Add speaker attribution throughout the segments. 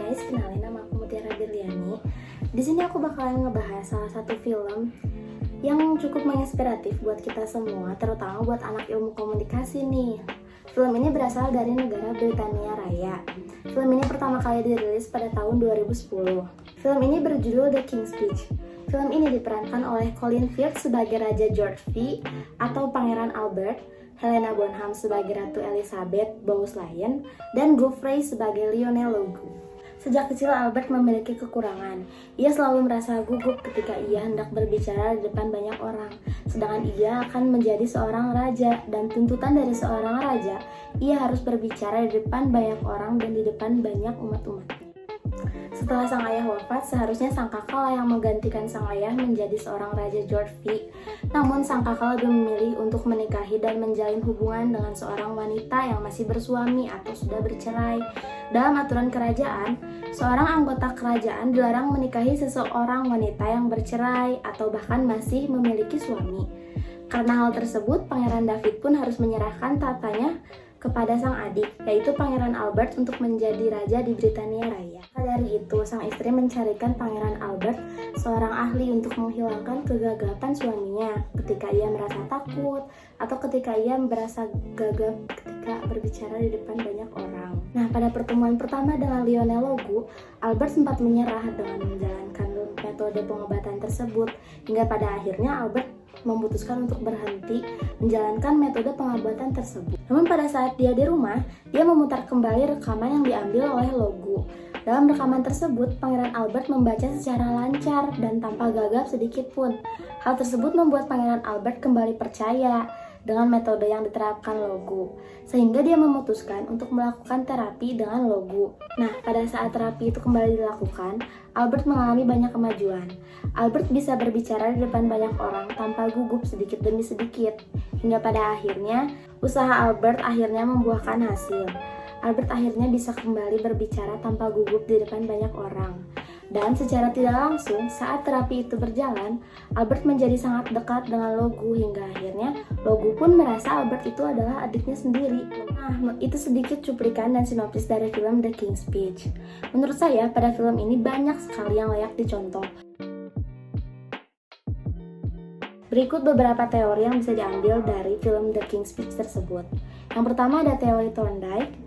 Speaker 1: guys, kenalin nama aku Mutiara Dirliani. Di sini aku bakalan ngebahas salah satu film yang cukup menginspiratif buat kita semua, terutama buat anak ilmu komunikasi nih. Film ini berasal dari negara Britania Raya. Film ini pertama kali dirilis pada tahun 2010. Film ini berjudul The King's Speech. Film ini diperankan oleh Colin Firth sebagai Raja George V atau Pangeran Albert, Helena Bonham sebagai Ratu Elizabeth Bowes-Lyon, dan Geoffrey sebagai Lionel Logue. Sejak kecil Albert memiliki kekurangan. Ia selalu merasa gugup ketika ia hendak berbicara di depan banyak orang. Sedangkan ia akan menjadi seorang raja, dan tuntutan dari seorang raja, ia harus berbicara di depan banyak orang dan di depan banyak umat-umat. Setelah sang ayah wafat, seharusnya sang kakak lah yang menggantikan sang ayah menjadi seorang Raja George V. Namun sang kakak lebih memilih untuk menikahi dan menjalin hubungan dengan seorang wanita yang masih bersuami atau sudah bercerai. Dalam aturan kerajaan, seorang anggota kerajaan dilarang menikahi seseorang wanita yang bercerai atau bahkan masih memiliki suami. Karena hal tersebut, Pangeran David pun harus menyerahkan tatanya kepada sang adik, yaitu Pangeran Albert untuk menjadi raja di Britania Raya. Dari itu, sang istri mencarikan Pangeran Albert, seorang ahli untuk menghilangkan kegagapan suaminya ketika ia merasa takut atau ketika ia merasa gagap ketika berbicara di depan banyak orang. Nah, pada pertemuan pertama dengan Lionel Logue, Albert sempat menyerah dengan menjalankan metode pengobatan tersebut, hingga pada akhirnya Albert memutuskan untuk berhenti menjalankan metode pengobatan tersebut. Namun pada saat dia di rumah, dia memutar kembali rekaman yang diambil oleh Logue. Dalam rekaman tersebut, Pangeran Albert membaca secara lancar dan tanpa gagap sedikit pun. Hal tersebut membuat Pangeran Albert kembali percaya dengan metode yang diterapkan Logue, sehingga dia memutuskan untuk melakukan terapi dengan Logue. Nah, pada saat terapi itu kembali dilakukan, Albert mengalami banyak kemajuan. Albert bisa berbicara di depan banyak orang tanpa gugup sedikit demi sedikit, hingga pada akhirnya, usaha Albert akhirnya membuahkan hasil. Albert akhirnya bisa kembali berbicara tanpa gugup di depan banyak orang. Dan secara tidak langsung, saat terapi itu berjalan, Albert menjadi sangat dekat dengan Logue hingga akhirnya Logue pun merasa Albert itu adalah adiknya sendiri. Nah, itu sedikit cuplikan dan sinopsis dari film The King's Speech. Menurut saya, pada film ini banyak sekali yang layak dicontoh. Berikut beberapa teori yang bisa diambil dari film The King's Speech tersebut. Yang pertama ada teori Thorndike.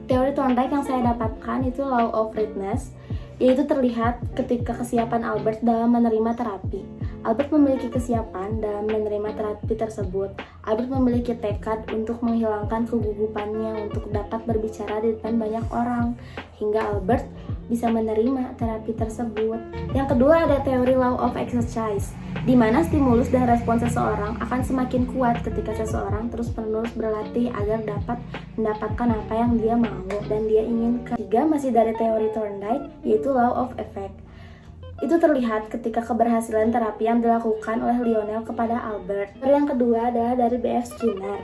Speaker 1: Teori Thorndike yang saya dapatkan itu law of readiness, yaitu terlihat ketika kesiapan Albert dalam menerima terapi. Albert memiliki kesiapan dalam menerima terapi tersebut. Albert memiliki tekad untuk menghilangkan kegugupannya untuk dapat berbicara di depan banyak orang, hingga Albert bisa menerima terapi tersebut. Yang kedua ada teori law of exercise, di mana stimulus dan respon seseorang akan semakin kuat ketika seseorang terus-menerus berlatih agar dapat mendapatkan apa yang dia mau dan dia inginkan. Ketiga masih dari teori Thorndike, yaitu law of effect. Itu terlihat ketika keberhasilan terapi yang dilakukan oleh Lionel kepada Albert. Teori yang kedua adalah dari B.F. Skinner.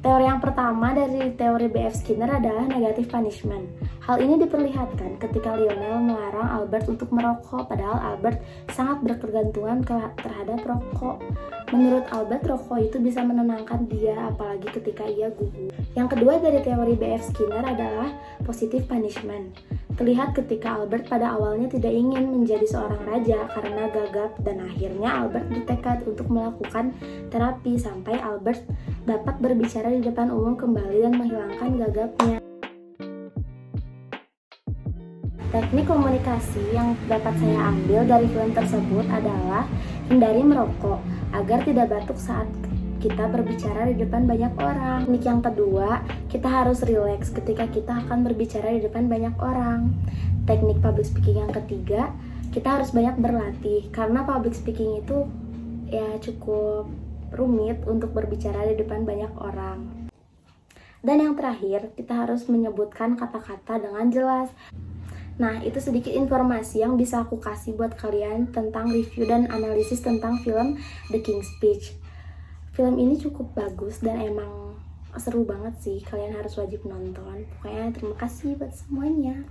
Speaker 1: Teori yang pertama dari teori B.F. Skinner adalah negative punishment. Hal ini diperlihatkan ketika Lionel melarang Albert untuk merokok, padahal Albert sangat berkegantungan terhadap rokok. Menurut Albert, rokok itu bisa menenangkan dia, apalagi ketika ia gugup. Yang kedua dari teori B.F. Skinner adalah positive punishment. Terlihat ketika Albert pada awalnya tidak ingin menjadi seorang raja karena gagap, dan akhirnya Albert bertekad untuk melakukan terapi sampai Albert dapat berbicara di depan umum kembali dan menghilangkan gagapnya. Teknik komunikasi yang dapat saya ambil dari film tersebut adalah hindari merokok agar tidak batuk saat kita berbicara di depan banyak orang. Teknik yang kedua, kita harus rileks ketika kita akan berbicara di depan banyak orang. Teknik public speaking yang ketiga, kita harus banyak berlatih karena public speaking itu ya cukup rumit untuk berbicara di depan banyak orang. Dan yang terakhir, kita harus menyebutkan kata-kata dengan jelas. Nah, itu sedikit informasi yang bisa aku kasih buat kalian tentang review dan analisis tentang film The King's Speech. Film ini cukup bagus dan emang seru banget sih, kalian harus wajib nonton. Pokoknya terima kasih buat semuanya.